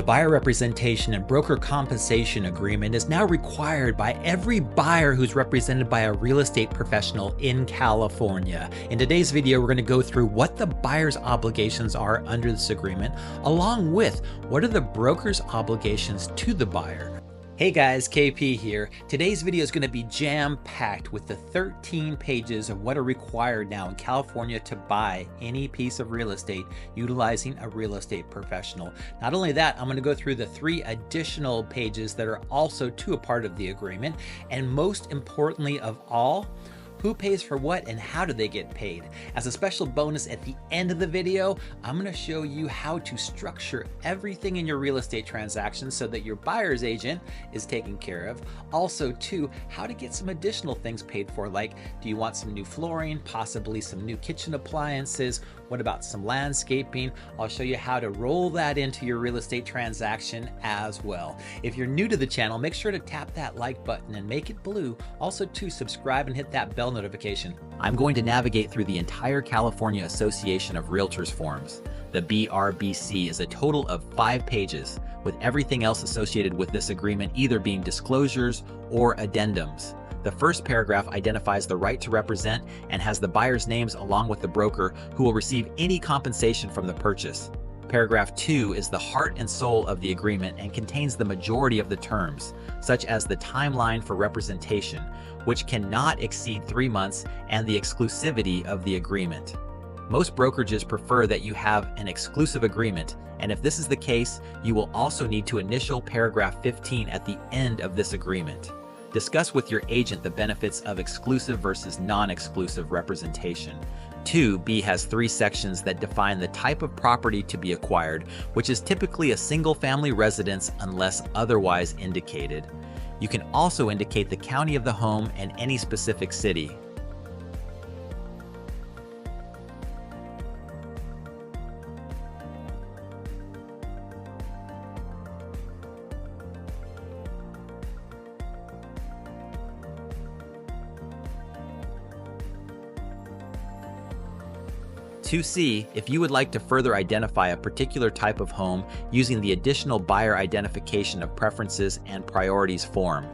The buyer representation and broker compensation agreement is now required by every buyer who's represented by a real estate professional in California. In today's video, we're going to go through what the buyer's obligations are under this agreement, along with what are the broker's obligations to the buyer. Hey guys, KP here. Today's video is going to be jam-packed with the 13 pages of what are required now in California to buy any piece of real estate utilizing a real estate professional. Not only that, I'm going to go through the 3 additional pages that are also a part of the agreement, and most importantly of all, who pays for what and how do they get paid. As a special bonus at the end of the video, I'm going to show you how to structure everything in your real estate transactions so that your buyer's agent is taken care of. Also too, how to get some additional things paid for, like do you want some new flooring, possibly some new kitchen appliances, what about some landscaping? I'll show you how to roll that into your real estate transaction as well. If you're new to the channel, make sure to tap that like button and make it blue. Also to subscribe and hit that bell notification. I'm going to navigate through the entire California Association of Realtors forms. The BRBC is a total of 5 pages, with everything else associated with this agreement either being disclosures or addendums. The first paragraph identifies the right to represent and has the buyer's names along with the broker who will receive any compensation from the purchase. Paragraph 2 is the heart and soul of the agreement and contains the majority of the terms, such as the timeline for representation, which cannot exceed 3 months, and the exclusivity of the agreement. Most brokerages prefer that you have an exclusive agreement, and if this is the case, you will also need to initial paragraph 15 at the end of this agreement. Discuss with your agent the benefits of exclusive versus non-exclusive representation. 2B has 3 sections that define the type of property to be acquired, which is typically a single-family residence unless otherwise indicated. You can also indicate the county of the home and any specific city. To see if you would like to further identify a particular type of home using the additional buyer identification of preferences and priorities form.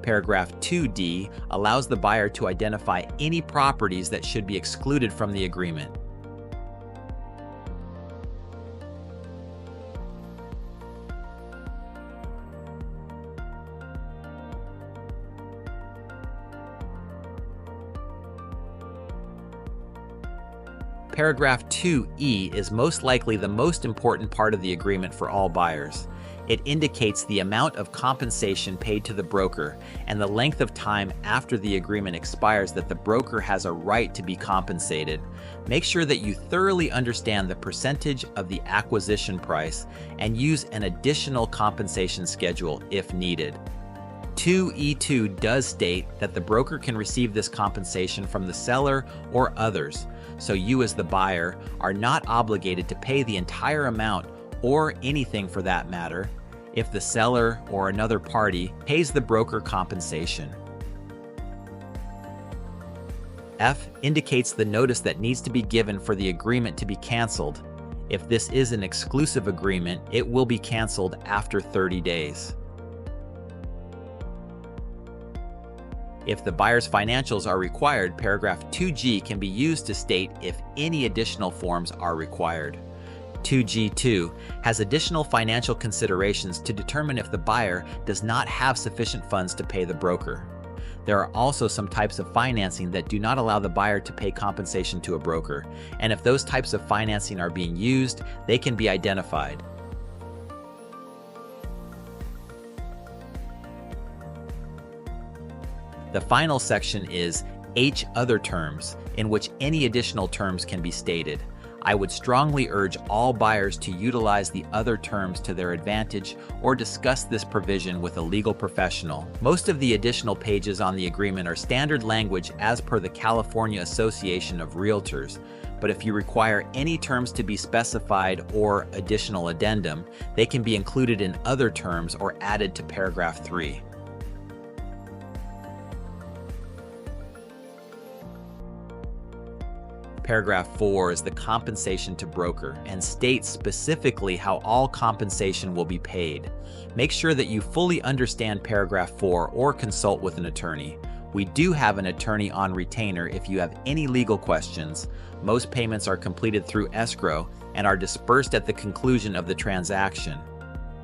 Paragraph 2D allows the buyer to identify any properties that should be excluded from the agreement. Paragraph 2E is most likely the most important part of the agreement for all buyers. It indicates the amount of compensation paid to the broker and the length of time after the agreement expires that the broker has a right to be compensated. Make sure that you thoroughly understand the percentage of the acquisition price and use an additional compensation schedule if needed. 2E2 does state that the broker can receive this compensation from the seller or others, so you as the buyer are not obligated to pay the entire amount or anything for that matter if the seller or another party pays the broker compensation. F indicates the notice that needs to be given for the agreement to be canceled. If this is an exclusive agreement, it will be canceled after 30 days. If the buyer's financials are required, paragraph 2G can be used to state if any additional forms are required. 2G2 has additional financial considerations to determine if the buyer does not have sufficient funds to pay the broker. There are also some types of financing that do not allow the buyer to pay compensation to a broker, and if those types of financing are being used, they can be identified. The final section is H other terms, in which any additional terms can be stated. I would strongly urge all buyers to utilize the other terms to their advantage or discuss this provision with a legal professional. Most of the additional pages on the agreement are standard language as per the California Association of Realtors, but if you require any terms to be specified or additional addendum, they can be included in other terms or added to paragraph 3. Paragraph 4 is the compensation to broker and states specifically how all compensation will be paid. Make sure that you fully understand Paragraph 4 or consult with an attorney. We do have an attorney on retainer if you have any legal questions. Most payments are completed through escrow and are dispersed at the conclusion of the transaction.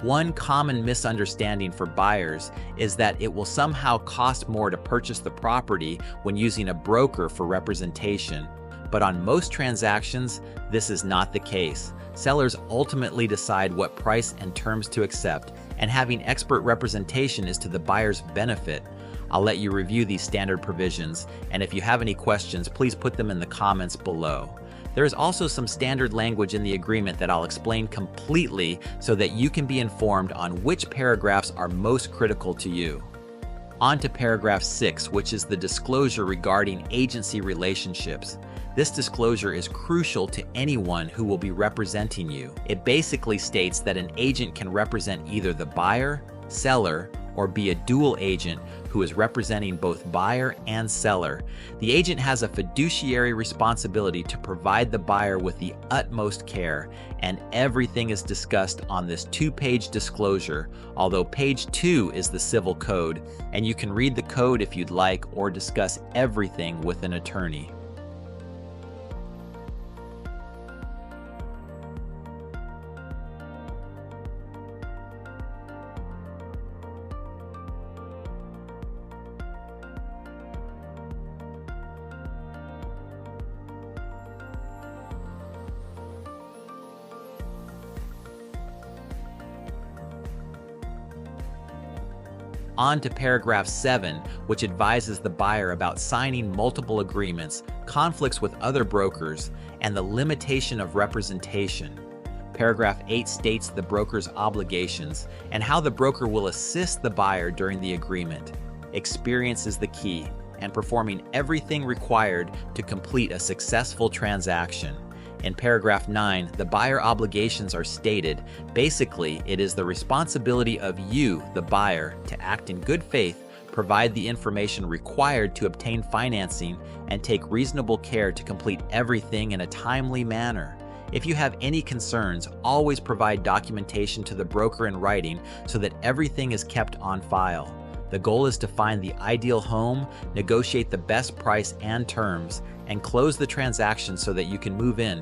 One common misunderstanding for buyers is that it will somehow cost more to purchase the property when using a broker for representation. But on most transactions, this is not the case. Sellers ultimately decide what price and terms to accept, and having expert representation is to the buyer's benefit. I'll let you review these standard provisions, and if you have any questions, please put them in the comments below. There is also some standard language in the agreement that I'll explain completely so that you can be informed on which paragraphs are most critical to you. On to paragraph 6, which is the disclosure regarding agency relationships. This disclosure is crucial to anyone who will be representing you. It basically states that an agent can represent either the buyer, seller, or be a dual agent who is representing both buyer and seller. The agent has a fiduciary responsibility to provide the buyer with the utmost care, and everything is discussed on this 2-page disclosure, although page 2 is the civil code, and you can read the code if you'd like or discuss everything with an attorney. On to paragraph 7, which advises the buyer about signing multiple agreements, conflicts with other brokers, and the limitation of representation. Paragraph 8 states the broker's obligations and how the broker will assist the buyer during the agreement. Experience is the key, and performing everything required to complete a successful transaction. In paragraph 9, the buyer obligations are stated. Basically, it is the responsibility of you, the buyer, to act in good faith, provide the information required to obtain financing, and take reasonable care to complete everything in a timely manner. If you have any concerns, always provide documentation to the broker in writing so that everything is kept on file. The goal is to find the ideal home, negotiate the best price and terms, and close the transaction so that you can move in.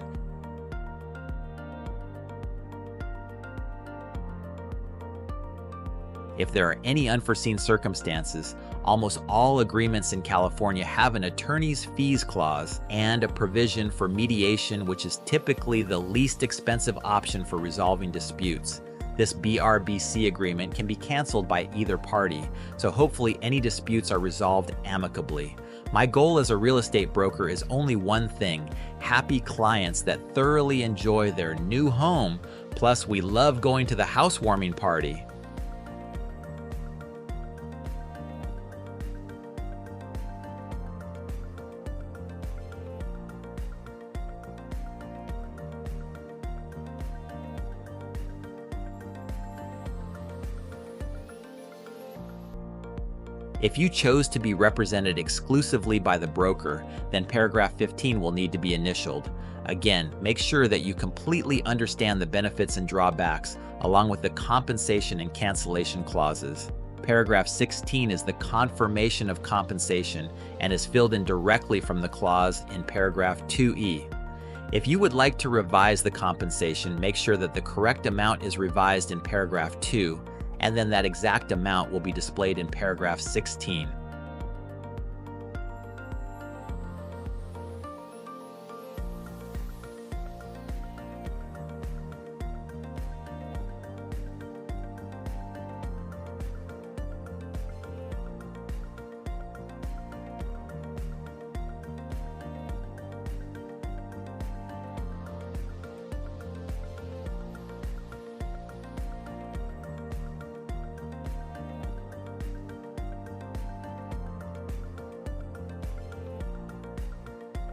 If there are any unforeseen circumstances, almost all agreements in California have an attorney's fees clause and a provision for mediation, which is typically the least expensive option for resolving disputes. This BRBC agreement can be canceled by either party, so hopefully any disputes are resolved amicably. My goal as a real estate broker is only one thing: happy clients that thoroughly enjoy their new home, plus we love going to the housewarming party. If you chose to be represented exclusively by the broker, then paragraph 15 will need to be initialed. Again, make sure that you completely understand the benefits and drawbacks, along with the compensation and cancellation clauses. Paragraph 16 is the confirmation of compensation and is filled in directly from the clause in paragraph 2E. If you would like to revise the compensation, make sure that the correct amount is revised in paragraph 2, and then that exact amount will be displayed in paragraph 16.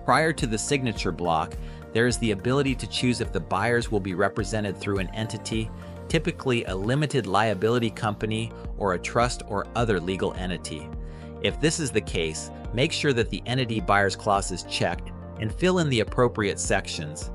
Prior to the signature block, there is the ability to choose if the buyers will be represented through an entity, typically a limited liability company or a trust or other legal entity. If this is the case, make sure that the entity buyers clause is checked and fill in the appropriate sections.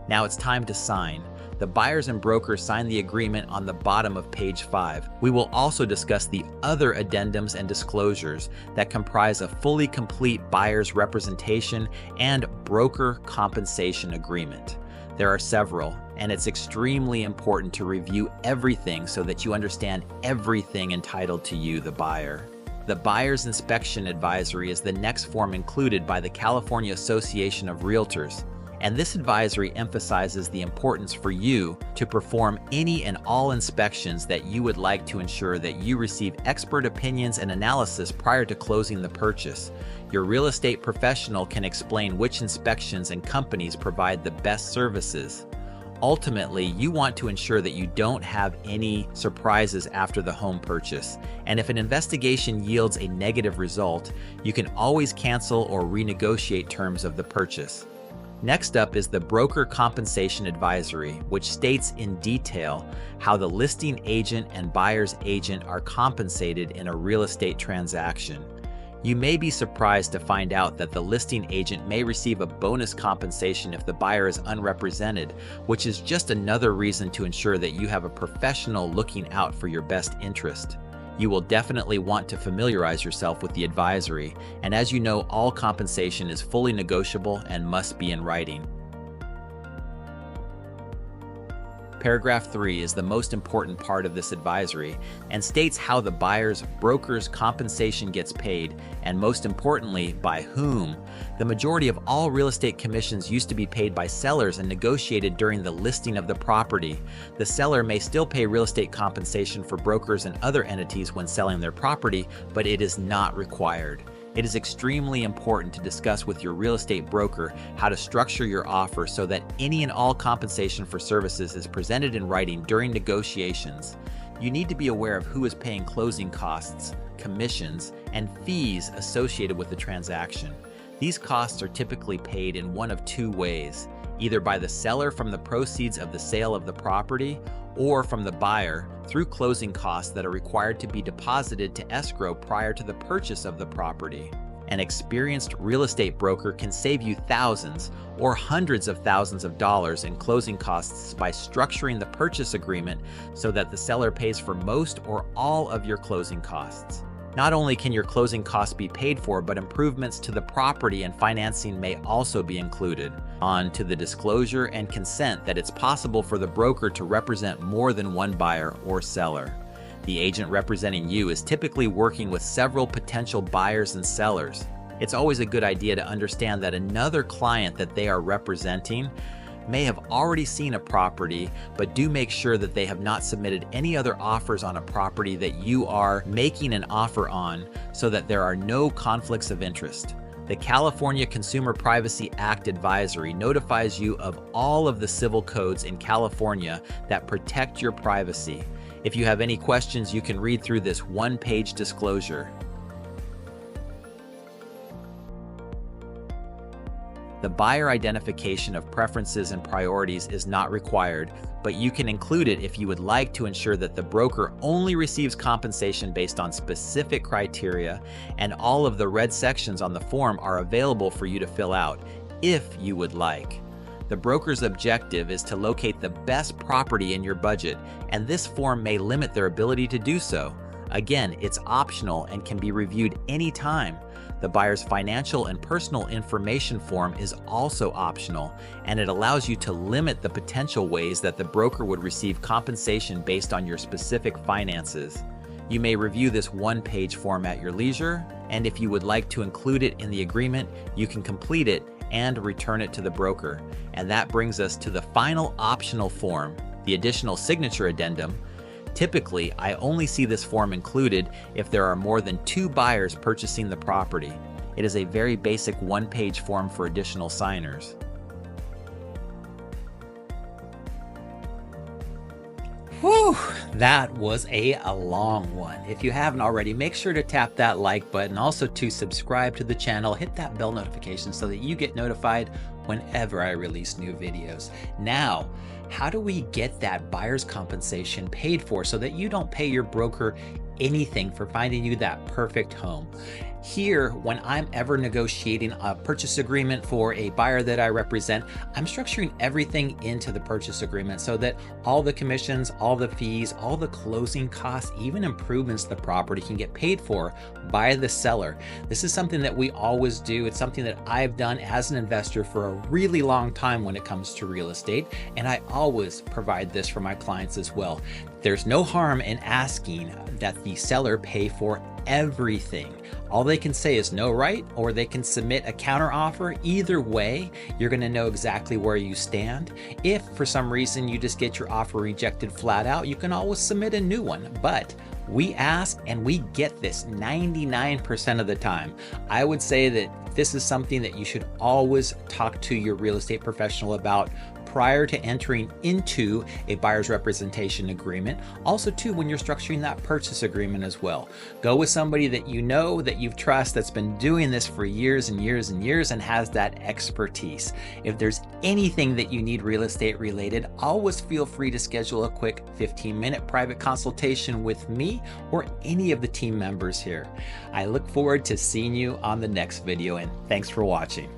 Now it's time to sign. The buyers and brokers sign the agreement on the bottom of page 5. We will also discuss the other addendums and disclosures that comprise a fully complete buyer's representation and broker compensation agreement. There are several, and it's extremely important to review everything so that you understand everything entitled to you, the buyer. The Buyer's Inspection Advisory is the next form included by the California Association of Realtors. And this advisory emphasizes the importance for you to perform any and all inspections that you would like to ensure that you receive expert opinions and analysis prior to closing the purchase. Your real estate professional can explain which inspections and companies provide the best services. Ultimately, you want to ensure that you don't have any surprises after the home purchase. And if an investigation yields a negative result, you can always cancel or renegotiate terms of the purchase. Next up is the Broker Compensation Advisory, which states in detail how the listing agent and buyer's agent are compensated in a real estate transaction. You may be surprised to find out that the listing agent may receive a bonus compensation if the buyer is unrepresented, which is just another reason to ensure that you have a professional looking out for your best interest. You will definitely want to familiarize yourself with the advisory, and as you know, all compensation is fully negotiable and must be in writing. Paragraph 3 is the most important part of this advisory and states how the buyer's broker's compensation gets paid, and most importantly, by whom. The majority of all real estate commissions used to be paid by sellers and negotiated during the listing of the property. The seller may still pay real estate compensation for brokers and other entities when selling their property, but it is not required. It is extremely important to discuss with your real estate broker how to structure your offer so that any and all compensation for services is presented in writing during negotiations. You need to be aware of who is paying closing costs, commissions, and fees associated with the transaction. These costs are typically paid in one of two ways, either by the seller from the proceeds of the sale of the property or from the buyer through closing costs that are required to be deposited to escrow prior to the purchase of the property. An experienced real estate broker can save you thousands or hundreds of thousands of dollars in closing costs by structuring the purchase agreement so that the seller pays for most or all of your closing costs. Not only can your closing costs be paid for, but improvements to the property and financing may also be included. On to the disclosure and consent that it's possible for the broker to represent more than one buyer or seller. The agent representing you is typically working with several potential buyers and sellers. It's always a good idea to understand that another client that they are representing may have already seen a property, but do make sure that they have not submitted any other offers on a property that you are making an offer on so that there are no conflicts of interest. The California Consumer Privacy Act advisory notifies you of all of the civil codes in California that protect your privacy. If you have any questions, you can read through this one-page disclosure. The buyer identification of preferences and priorities is not required, but you can include it if you would like to ensure that the broker only receives compensation based on specific criteria, and all of the red sections on the form are available for you to fill out, if you would like. The broker's objective is to locate the best property in your budget, and this form may limit their ability to do so. Again, it's optional and can be reviewed anytime. The buyer's financial and personal information form is also optional, and it allows you to limit the potential ways that the broker would receive compensation based on your specific finances. You may review this one-page form at your leisure, and if you would like to include it in the agreement, you can complete it and return it to the broker. And that brings us to the final optional form, the additional signature addendum. Typically, I only see this form included if there are more than 2 buyers purchasing the property. It is a very basic one-page form for additional signers. Whew! Whew, that was a long one. If you haven't already, make sure to tap that like button. Also to subscribe to the channel, hit that bell notification so that you get notified whenever I release new videos. Now, how do we get that buyer's compensation paid for so that you don't pay your broker anything for finding you that perfect home? Here, when I'm ever negotiating a purchase agreement for a buyer that I represent, I'm structuring everything into the purchase agreement so that all the commissions, all the fees, all the closing costs, even improvements to the property can get paid for by the seller. This is something that we always do. It's something that I've done as an investor for a really long time when it comes to real estate, and I always provide this for my clients as well. There's no harm in asking that the seller pay for everything. All they can say is no, right? Or they can submit a counter offer. Either way, you're going to know exactly where you stand. If for some reason you just get your offer rejected flat out, you can always submit a new one. But we ask and we get this 99% of the time. I would say that this is something that you should always talk to your real estate professional about prior to entering into a buyer's representation agreement. Also too, when you're structuring that purchase agreement as well. Go with somebody that you know, that you trust, that's been doing this for years and years and years and has that expertise. If there's anything that you need real estate related, always feel free to schedule a quick 15-minute private consultation with me or any of the team members here. I look forward to seeing you on the next video, and thanks for watching.